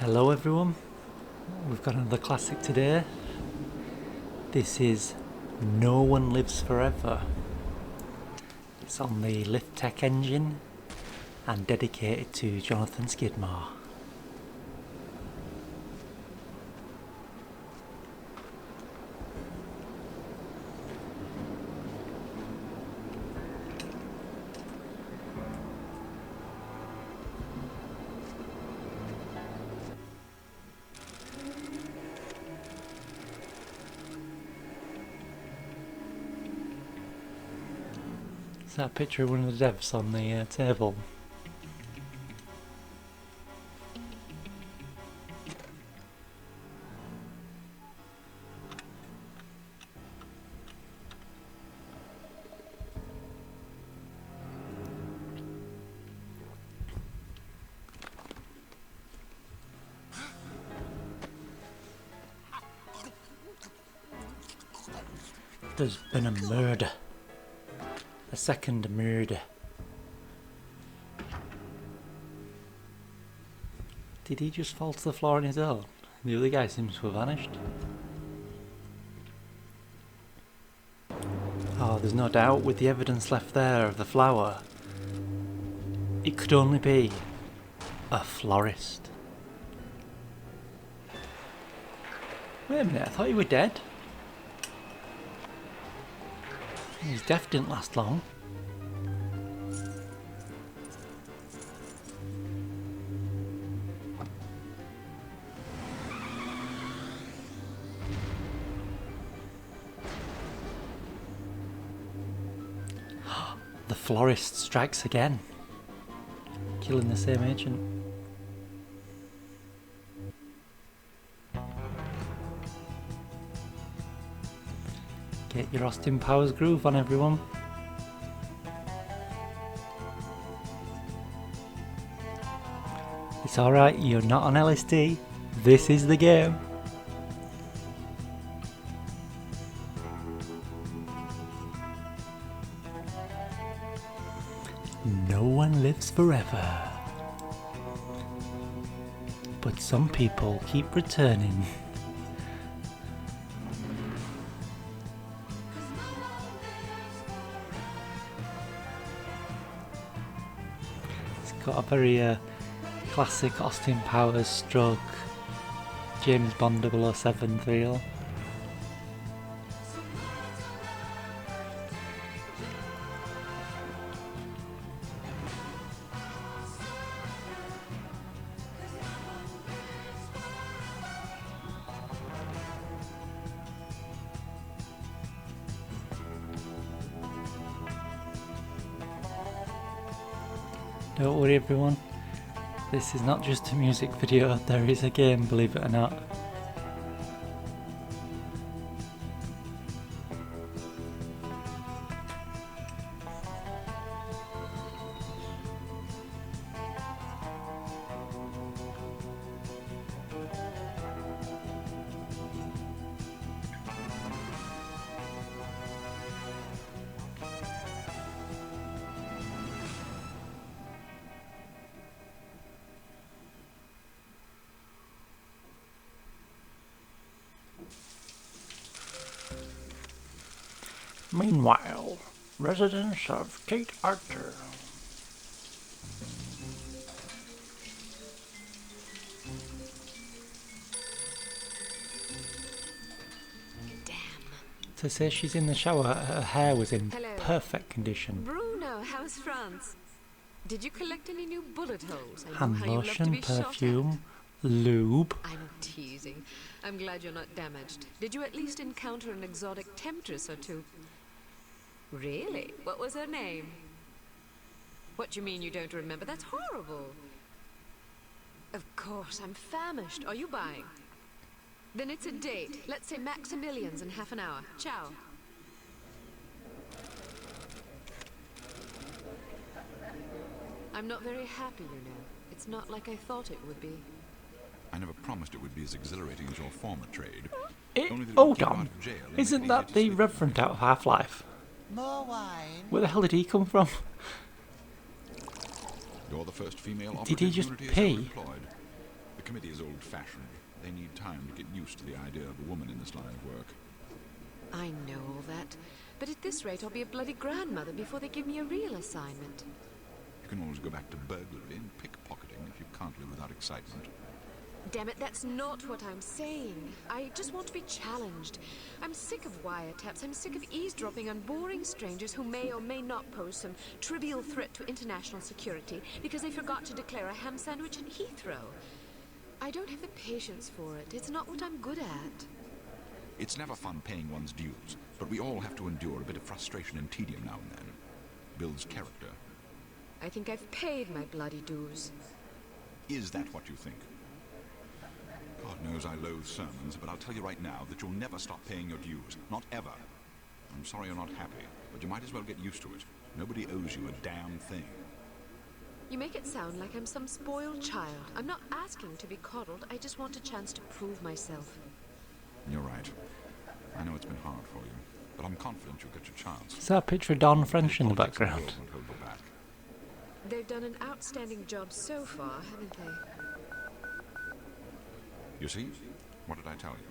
Hello everyone, we've got another classic today. This is No One Lives Forever. It's on the Lift Tech engine and dedicated to Jonathan Skidmore. Is that a picture of one of the devs on the table? There's been a murder. A second murder. Did he just fall to the floor on his own? The other guy seems to have vanished. Oh, there's no doubt with the evidence left there of the flower, it could only be a florist. Wait a minute, I thought you were dead. His death didn't last long. The florist strikes again, killing the same agent. Get your Austin Powers groove on, everyone. It's alright, you're not on LSD. This is the game. No one lives forever. But some people keep returning. Got a very classic Austin Powers stroke James Bond 007 feel. Don't worry everyone, this is not just a music video, there is a game, believe it or not. Meanwhile, residents of Kate Archer. Damn. To say she's in the shower, her hair was in Hello. perfect condition. Bruno, how's France? Did you collect any new bullet holes? I know Hand how you love to lotion, be shot at. perfume, lube. I'm teasing. I'm glad you're not damaged. Did you at least encounter an exotic temptress or two? Really? What was her name? What do you mean you don't remember? That's horrible. Of course, I'm famished. Are you buying? Then it's a date. Let's say Maximilian's in half an hour. Ciao. I'm not very happy, you know. It's not like I thought it would be. I never promised it would be as exhilarating as your former trade. Hold on, isn't that the Reverend out of Half-Life? More wine. Where the hell did he come from? You're the first female Did he operative just Unity has pee? ever employed. The committee is old-fashioned. They need time to get used to the idea of a woman in this line of work. I know all that. But at this rate, I'll be a bloody grandmother before they give me a real assignment. You can always go back to burglary and pickpocketing if you can't live without excitement. Damn it, that's not what I'm saying. I just want to be challenged. I'm sick of wiretaps. I'm sick of eavesdropping on boring strangers who may or may not pose some trivial threat to international security because they forgot to declare a ham sandwich in Heathrow. I don't have the patience for it. It's not what I'm good at. It's never fun paying one's dues, but we all have to endure a bit of frustration and tedium now and then. Builds character. I think I've paid my bloody dues. Is that what you think? God knows I loathe sermons, but I'll tell you right now that you'll never stop paying your dues. Not ever. I'm sorry you're not happy, but you might as well get used to it. Nobody owes you a damn thing. You make it sound like I'm some spoiled child. I'm not asking to be coddled. I just want a chance to prove myself. You're right. I know it's been hard for you, but I'm confident you'll get your chance. Is that a picture of Don French in the background? Won't hold you back. They've done an outstanding job so far, haven't they? You see? What did I tell you?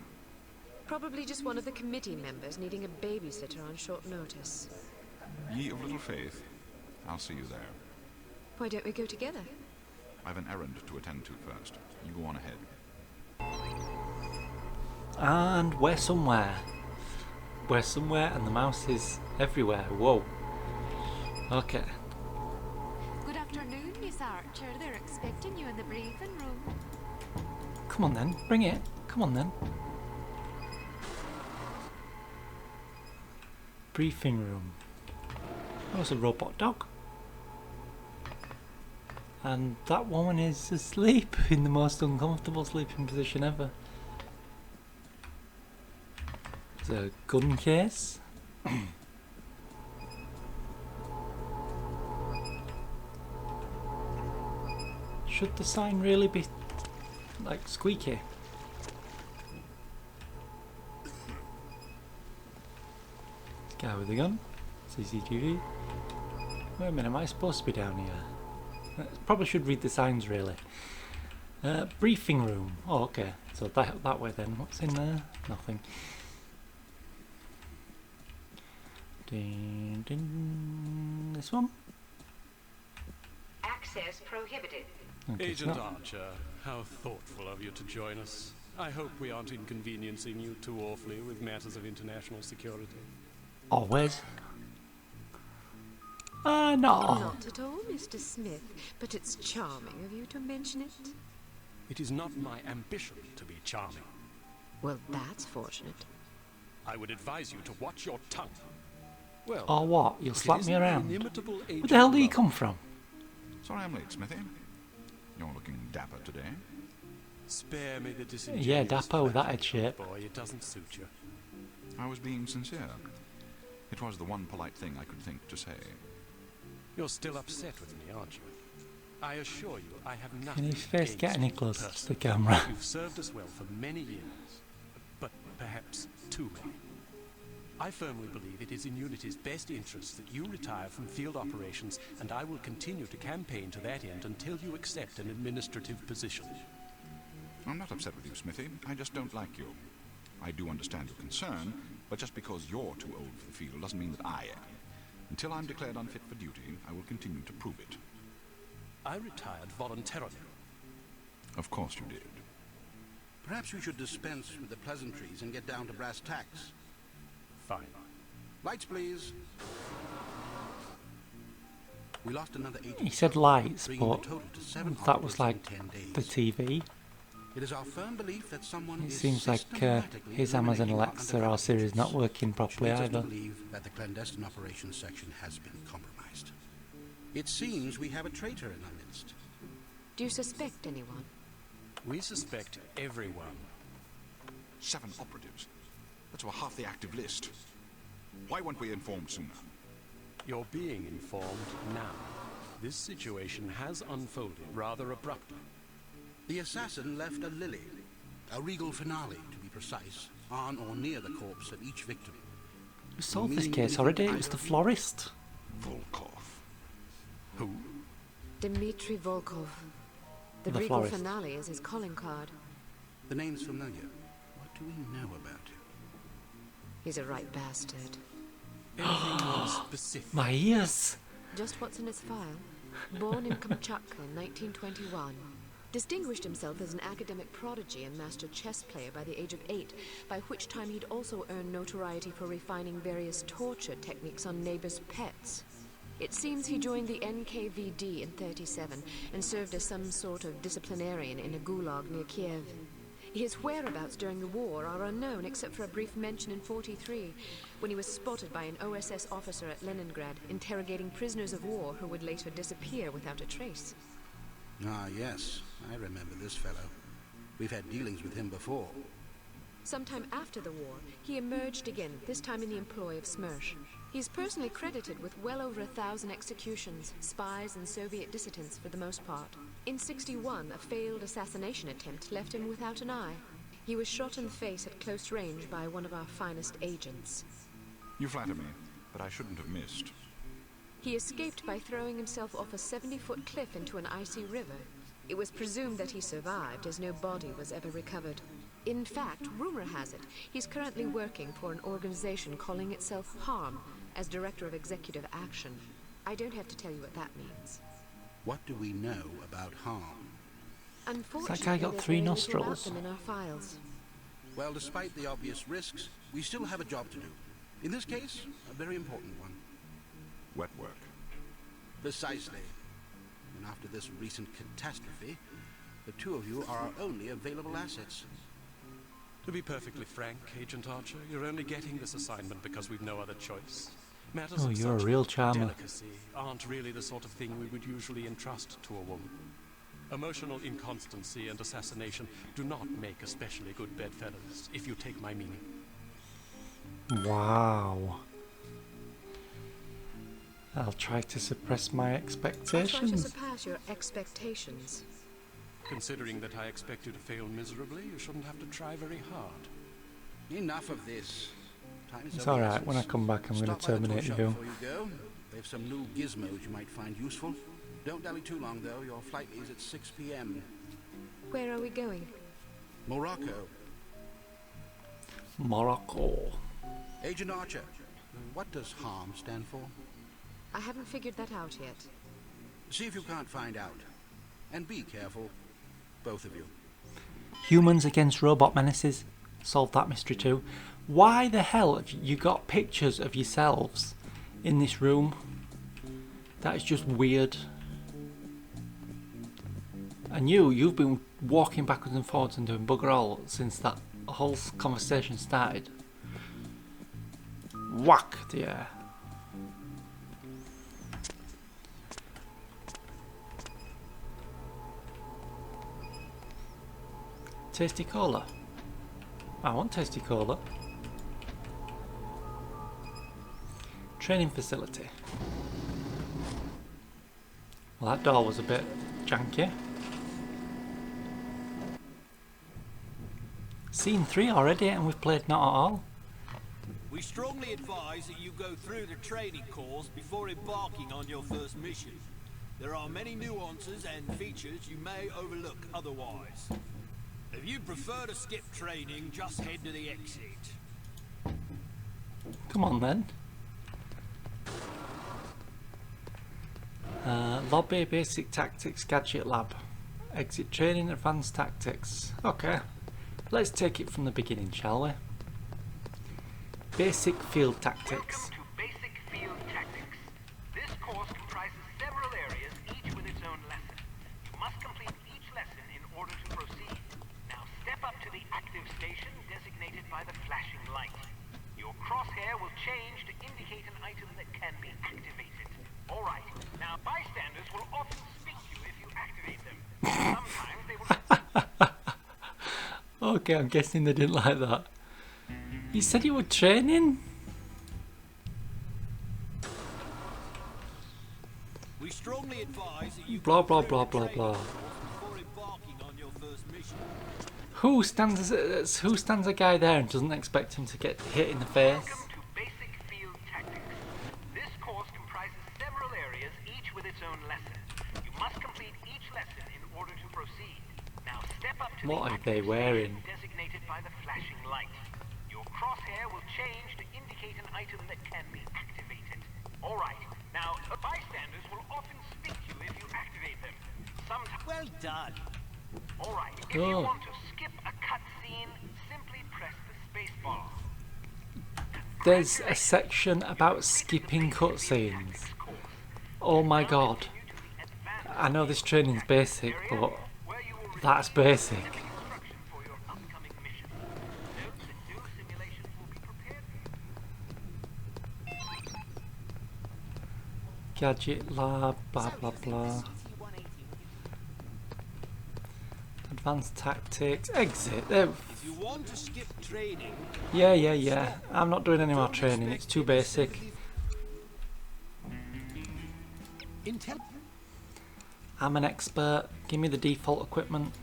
Probably just one of the committee members needing a babysitter on short notice. Ye of little faith. I'll see you there. Why don't we go together? I've an errand to attend to first. You go on ahead. And we're somewhere. We're somewhere and the mouse is everywhere. Whoa. Okay. Good afternoon, Miss Archer. They're expecting you in the briefing room. Come on then, bring it. Come on then. Briefing room. Oh, it's a robot dog. And that woman is asleep in the most uncomfortable sleeping position ever. There's a gun case. Should the sign really be like squeaky? Guy with a gun. CCTV. Wait a minute, am I supposed to be down here? Probably should read the signs really. Briefing room. Oh, okay. So that way then. What's in there? Nothing. Ding, ding. This one? Access prohibited. Okay, Agent so Archer, how thoughtful of you to join us. I hope we aren't inconveniencing you too awfully with matters of international security. always. No. Not at all, Mr. Smith, but it's charming of you to mention it. It is not my ambition to be charming. Well, that's fortunate. I would advise you to watch your tongue. Well, Or what? You'll slap me around. Where Inimitable the hell did he come from? Sorry I'm late, Smithy. You're looking dapper today. Spare me the disingenuous Yeah, dapper with that head flattery, shape. boy. It doesn't suit you. I was being sincere. It was the one polite thing I could think to say. You're still upset with me, aren't you? I assure you, I have nothing. Can his face get against any you closer to the personally. camera? You've served us well for many years, but perhaps too many. I firmly believe it is in Unity's best interest that you retire from field operations, and I will continue to campaign to that end until you accept an administrative position. I'm not upset with you, Smithy. I just don't like you. I do understand your concern, but just because you're too old for the field doesn't mean that I am. Until I'm declared unfit for duty, I will continue to prove it. I retired voluntarily. Of course you did. Perhaps we should dispense with the pleasantries and get down to brass tacks. Fine. Lights, please. We lost another agent. He said lights, bringing but the total to 7 that was operatives like in 10 days. the TV. It is our firm belief that someone It is seems like systematically his Amazon eliminating our Alexa or undercover Siri is not agents, working which properly leads us to either. believe that the clandestine operations section has been compromised. It seems we have a traitor in our midst. Do you suspect anyone? We suspect everyone. 7 operatives. That's over half the active list. Why weren't we informed sooner? You're being informed now. This situation has unfolded rather abruptly. The assassin left a lily, a regal finale to be precise, on or near the corpse of each victim. We solved this case already. It was the florist. Volkov. Who? Dmitri Volkov. The The regal florist. finale is his calling card. The name's familiar. What do we know about him? He's a right bastard. Anything more specific? My ears! Just what's in his file. Born in Kamchatka in 1921. Distinguished himself as an academic prodigy and master chess player by the age of 8, by which time he'd also earned notoriety for refining various torture techniques on neighbors' pets. It seems he joined the NKVD in 37 and served as some sort of disciplinarian in a gulag near Kiev. His whereabouts during the war are unknown except for a brief mention in 43, when he was spotted by an OSS officer at Leningrad, interrogating prisoners of war who would later disappear without a trace. Ah, yes. I remember this fellow. We've had dealings with him before. Sometime after the war, he emerged again, this time in the employ of Smersh. He's personally credited with well over 1,000 executions, spies and Soviet dissidents for the most part. In 61, a failed assassination attempt left him without an eye. He was shot in the face at close range by one of our finest agents. You flatter me, but I shouldn't have missed. He escaped by throwing himself off a 70-foot cliff into an icy river. It was presumed that he survived, as no body was ever recovered. In fact, rumor has it, he's currently working for an organization calling itself HARM, as Director of Executive Action. I don't have to tell you what that means. What do we know about harm? Unfortunately, guy got there's 3 very little about nostrils. them in our files. Well, despite the obvious risks, we still have a job to do. In this case, a very important one. Wet work. Precisely. And after this recent catastrophe, the two of you are our only available assets. To be perfectly frank, Agent Archer, you're only getting this assignment because we've no other choice. Matters Oh, of you're a such real charmer. delicacy aren't really the sort of thing we would usually entrust to a woman. Emotional inconstancy and assassination do not make especially good bedfellows, if you take my meaning. Wow. I'll try to suppress my I'll try to expectations. surpass your expectations. Considering that I expect you to fail miserably, you shouldn't have to try very hard. Enough of this. Time is It's of the alright, when I essence. come back I'm going to Stop by the toy terminate shop you. before you go. They have some new gizmos you might find useful. Don't dally too long, though. Your flight leaves at 6 p.m. Where are we going? Morocco. Morocco. Agent Archer, what does HARM stand for? I haven't figured that out yet. See if you can't find out. And be careful, both of you. Humans against robot menaces. Solve that mystery too. Why the hell have you got pictures of yourselves in this room? That is just weird. And you've been walking backwards and forwards and doing bugger all since that whole conversation started. Whack, dear. Tasty cola. I want tasty cola. Training facility. Well, that door was a bit janky. Scene 3 already and we've played not at all. We strongly advise that you go through the training course before embarking on your first mission. There are many nuances and features you may overlook otherwise. If you prefer to skip training, just head to the exit. Come on then. Lobby, basic tactics, gadget lab. Exit training, advanced tactics. Okay, let's take it from the beginning, shall we? Basic field tactics. Welcome to Basic Field Tactics. This course comprises several areas, each with its own lesson. You must complete each lesson in order to proceed. Now step up to the active station designated by the flashing light. Your crosshair will change to indicate an item that can be activated. Alright, now bystanders will often speak to you if you activate them. Sometimes they will... Okay, I'm guessing they didn't like that. You said you were training? We strongly advise that you Blah, go blah, through blah, the blah, training blah. course before embarking on your first mission. Who stands a guy there and doesn't expect him to get hit in the face? Welcome to Basic Field Tactics. This course comprises several areas, each with its own lesson. You must complete each lesson in order to proceed. Now step up to What the are they active wearing? station designated by the flashing light. Your crosshair will change to indicate an item that can be activated. Alright, now the bystanders will often speak to you if you activate them. Sometimes. Well done. Alright, if you Oh. want to skip a cutscene, simply press the space bar. There's a section about skipping cutscenes. Oh my god. I know this training's basic, but that's basic. Instruction for your upcoming mission. Note that new simulations will be prepared for you. Gadget lab, blah blah blah. Advanced tactics, exit. If you want to skip training, Yeah. I'm not doing any more training, it's too basic. Intel. I'm an expert, give me the default equipment.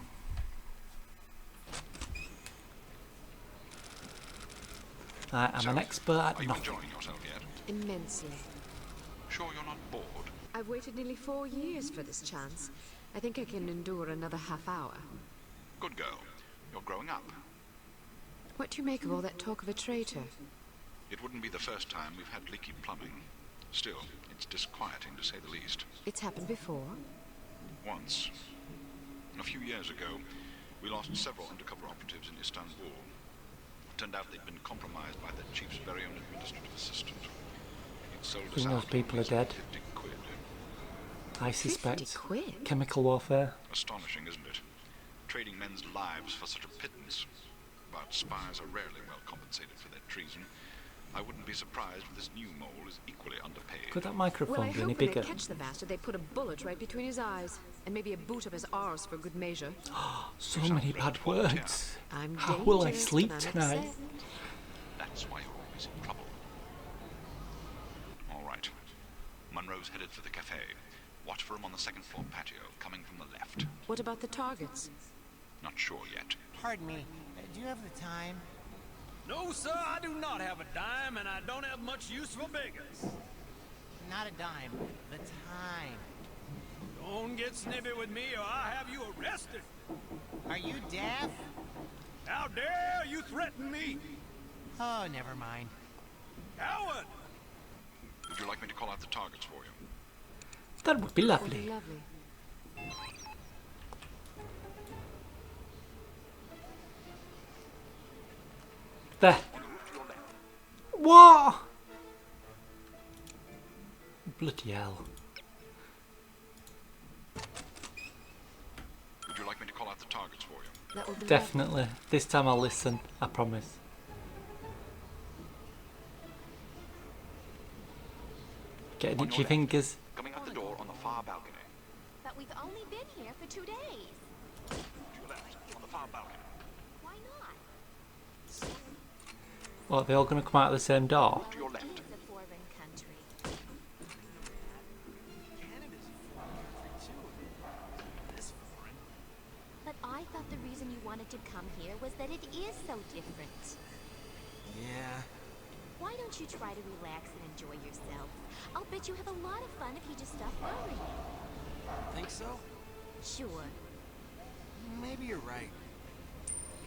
I'm an expert Are at you nothing. enjoying yourself yet? Immensely. Sure you're not bored? I've waited nearly 4 years for this chance. I think I can endure another half hour. Good girl. You're growing up. What do you make of all that talk of a traitor? It wouldn't be the first time we've had leaky plumbing. Still, it's disquieting to say the least. It's happened before. Once, a few years ago, we lost several undercover operatives in Istanbul. Turned out they'd been compromised by the chief's very own administrative assistant. He'd sold us Think those out people are for dead? 50 quid. I 50 suspect quid? chemical warfare. Astonishing, isn't it? Trading men's lives for such a pittance. But spies are rarely well compensated for their treason. I wouldn't be surprised if this new mole is equally underpaid. Could that Well, microphone I be any hope when bigger? they catch the bastard, they put a bullet right between his eyes. And maybe a boot up his arse for good measure. So many bad words. I'm How will I dangerous sleep when I'm tonight? upset. That's why you're always in trouble. All right. Munro's headed for the cafe. Watch for him on the second floor patio, coming from the left. What about the targets? Not sure yet. Pardon me, do you have the time? No, sir, I do not have a dime, and I don't have much use for beggars. Not a dime, the time. Don't get snippy with me, or I'll have you arrested. Are you deaf? How dare you threaten me? Oh, never mind. Coward! Would you like me to call out the targets for you? That would be That would lovely. be lovely. There. What? Bloody hell. Would you like me to call out the targets for you? That would be Definitely. This time I'll listen, I promise. Getting On your itchy left. fingers. Coming out the door on the far balcony. But we've only been here for 2 days. To your left, on the far balcony. Why not? What, are they all going to come out of the same door? To your left. It's a foreign country. Canada's foreign too. This foreign. But I thought the reason you wanted to come here was that it is so different. Yeah. Why don't you try to relax and enjoy yourself? I'll bet you have a lot of fun if you just stop worrying. Think so? Sure. Maybe you're right.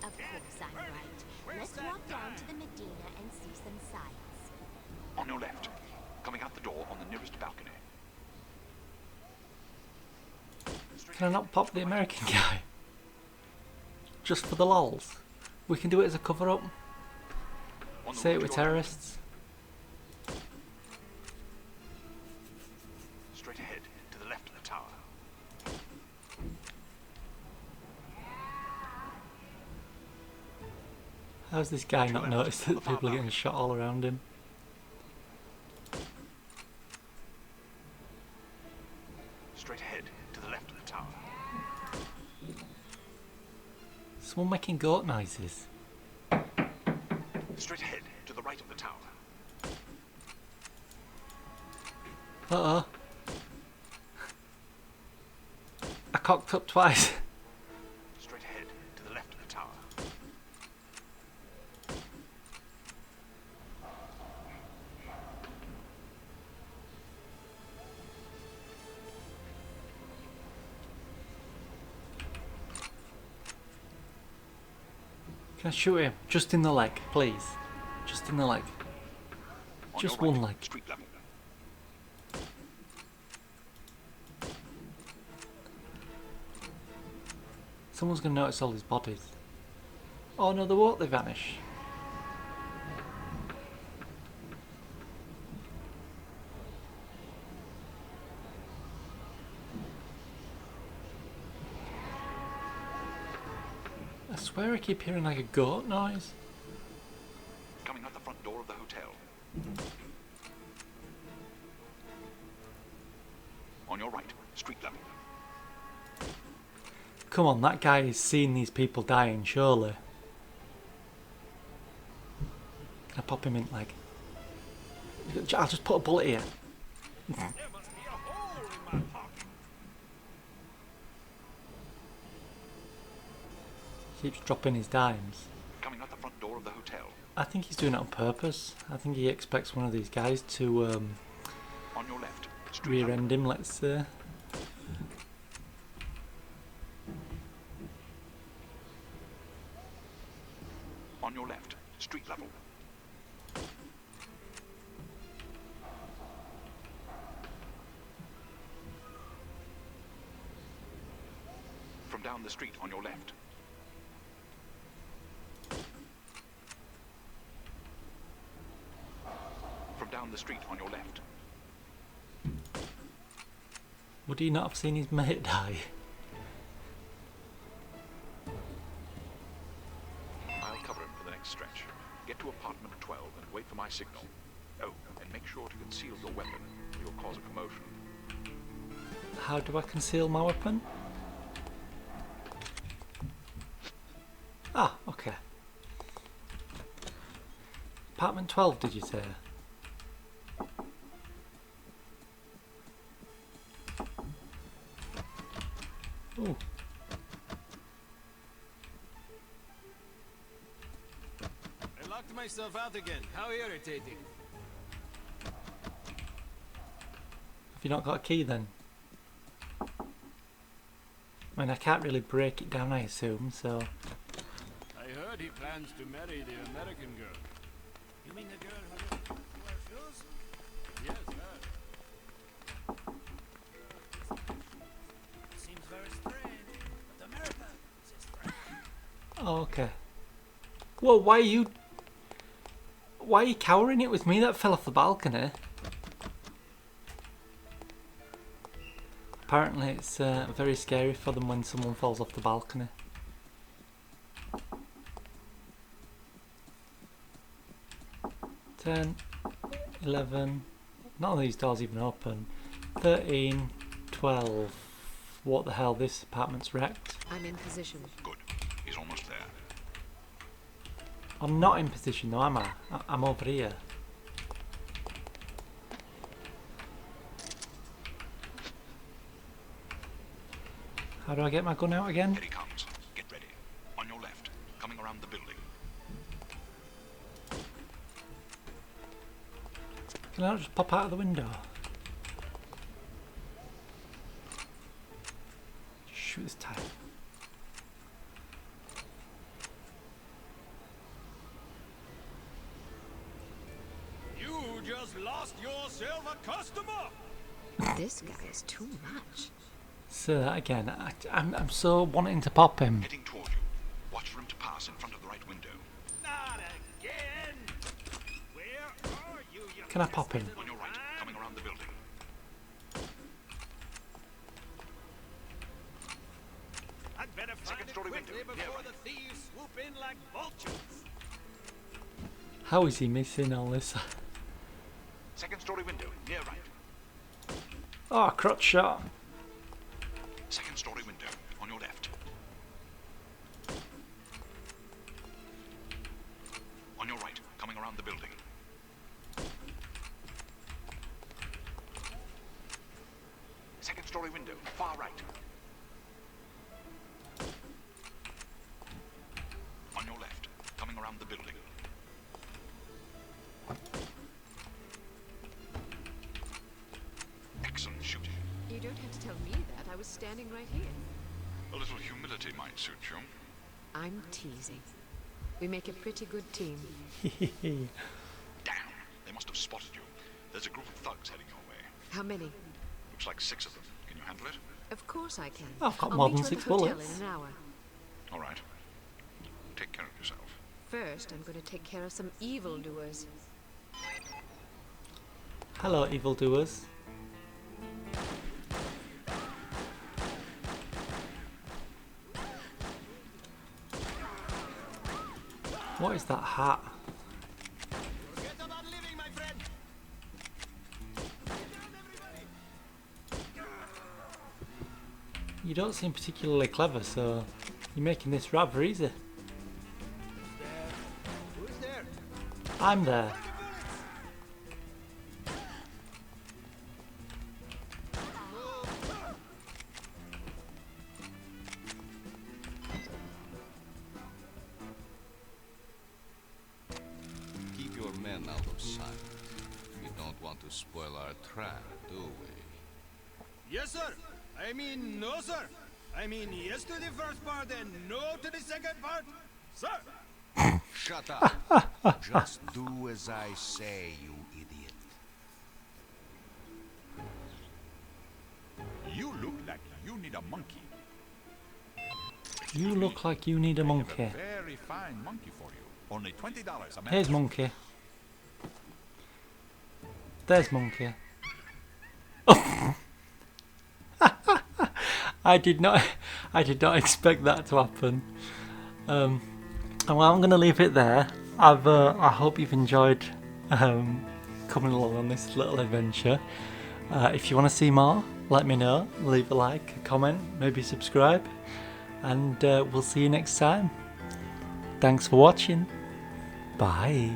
Of course I'm right. Let's walk down to the Medina and see some sights. On your left. Coming out the door on the nearest balcony. Can I not pop the American guy? Just for the lols? We can do it as a cover-up. On the Say it right with to your left. terrorists. Straight ahead, to the left of the tower. How's this guy not noticed that people are getting shot all around him? Straight ahead, to the left of the tower. Someone making goat noises. Straight ahead, to the right of the tower. Uh-oh. I cocked up twice. Straight ahead, to the left of the tower. Can I shoot him? Just in the leg, please. Just in the leg. Just one leg. Street level. Someone's going to notice all his bodies. Oh no, they won't, they vanish. I swear I keep hearing like a goat noise. Coming out the front door of the hotel. On your right, street level. Come on, that guy is seeing these people dying, surely. Can I pop him in, like... I'll just put a bullet here. There must be a hole in my pocket. Keeps dropping his dimes. Coming out the front door of the hotel. I think he's doing it on purpose. I think he expects one of these guys to On your left, street rear level. end him, let's say. On your left, street level. From down the street on your left. From down the street on your left. Would he not have seen his mate die? I'll cover him for the next stretch. Get to apartment 12 and wait for my signal. Oh, and make sure to conceal your weapon, or you'll cause a commotion. How do I conceal my weapon? Ah, okay. Apartment 12, did you say? Ooh. I locked myself out again. How irritating. Have you not got a key then? I mean, I can't really break it down, I assume, so... I heard he plans to marry the American girl. You mean the girl who wears shoes? Yes, her. Seems very strange, but America is strange. Oh, okay. Whoa, why are you cowering? It was me that fell off the balcony. Apparently it's very scary for them when someone falls off the balcony. 10, 11, none of these doors even open. 13, 12. What the hell, this apartment's wrecked. I'm in position. Good. He's almost there. I'm not in position though, am I? I'm over here. How do I get my gun out again? Here he comes. Get ready. On your left, coming around the building. Can I not just pop out of the window? Shoot this time. You just lost yourself a customer! This guy is too much. Say that again. I'm so wanting to pop him. Heading toward you. Watch for him to pass in front of the right window. Not again! Where are you? Can I pop him? On your right, coming around the building. I'd better find Second it story quickly window, before near the thieves swoop in like vultures. How is he missing all this? Second story window, near right. Oh, crotch shot. Second story window, on your left. On your right, coming around the building. Second story window, far right. On your left, coming around the building. Excellent shooting. You don't have to tell me that. I was standing right here. A little humility might suit you. I'm teasing. We make a pretty good team. Damn! They must have spotted you. There's a group of thugs heading your way. How many? Looks like 6 of them. Can you handle it? Of course I can. I've got I'll more meet than you at 6 the hotel bullets. in an hour. All right. Take care of yourself. First, I'm going to take care of some evildoers. Hello, evildoers. What is that hat? Forget about living, my friend. You don't seem particularly clever, so you're making this rather easy. Who's there? I'm there. Keep your men out of sight. We don't want to spoil our trap, do we? Yes, sir. I mean, no, sir. I mean, yes to the first part and no to the second part, sir. Shut up. Just do as I say, you idiot. You look like you need a monkey. You look like you need a I have monkey. a very fine monkey for you. Only $20 a man. Here's monkey. There's monkey. I did not expect that to happen. Well, I'm going to leave it there. I hope you've enjoyed coming along on this little adventure. If you want to see more, let me know. Leave a like, a comment, maybe subscribe, and we'll see you next time. Thanks for watching. Bye.